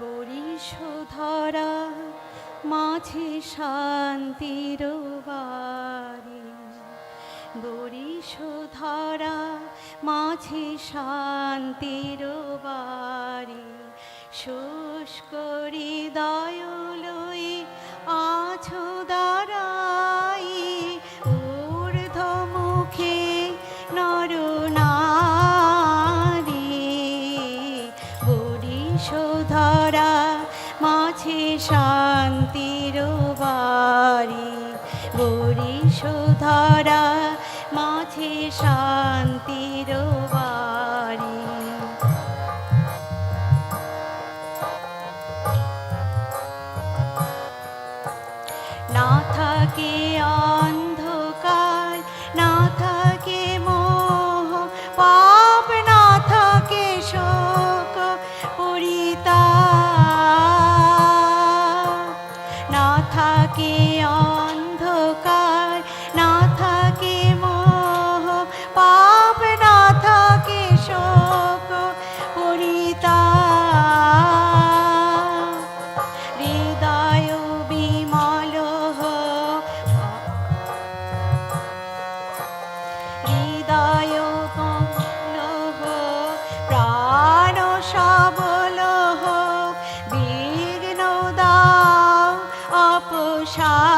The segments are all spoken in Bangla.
বরিশধরা মাঝে শান্তির বাড়ি, বরিশধরা মাঝে শান্তির বাড়ি। শুষ্ক হৃদয় লই আছো দাঁড়াই, ঊর্ধ্বমুখে নরনারী। বরিশধরা মাঝে শান্তির বাড়ি, বরিশধরা মাঝে শান্তির বাড়ি। না থাকে অন্ধকার, না থাকে মোহ, পাপ না থাকে শোক পরিতাপ। না থাকে অন্ধকার, না থাকে মোহ, পাপ না থাকে শোক পরিতাপ। হৃদয় বিমল হোক, হৃদয় কমল হোক, প্রাণ সবল হোক, বিঘ্ন দাও অপসারি।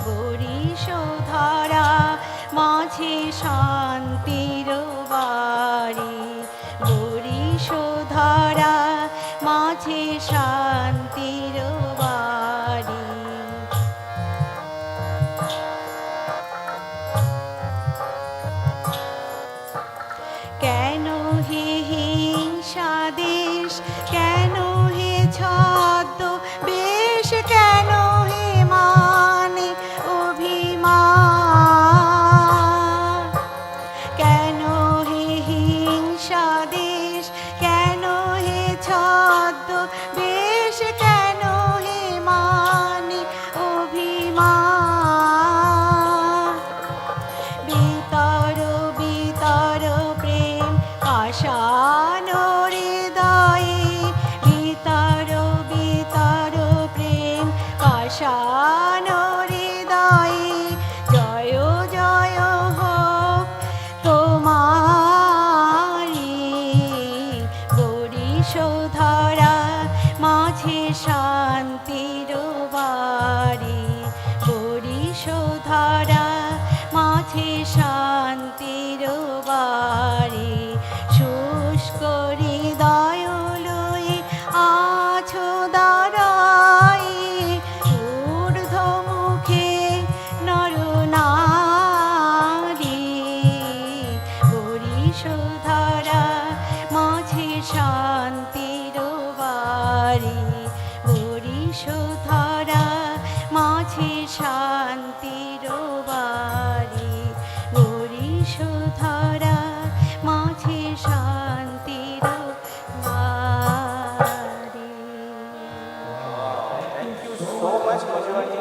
বরিশধরা মাঝে শান্তির বাড়ি, বরিশধরা মাঝে শান্তির বাড়ি। কেন হে হিংসা দেশ, কেন হে ছদ্ম বেশ, কেন হে মানে অভিমান। কেন হে হিংসা দেশ, কেন হে ছদ্ম বেশ, কেন হে মানে অভিমান। বিতর বিতর প্রেম পাষাণ হৃদয়ে, বিতর বিতর প্রেম পাষাণ হৃদয়ে। জয় জয় হোক তোমারি। বরিশধরা মাঝে শান্তির বাড়ি, বরিশধরা মাঝে শান্তির বাড়ি। শুষ্ক হৃদয় লই আছো দাঁড়াই, ঊর্ধ্বমুখে নরনারী। বরিশধরা মাঝে শান্তির বাড়ি, বরিশধরা মাঝে শান্তির বাড়ি, বরিশধরা মাঝে শান্তির বাড়ি। Thank you so much, Majority.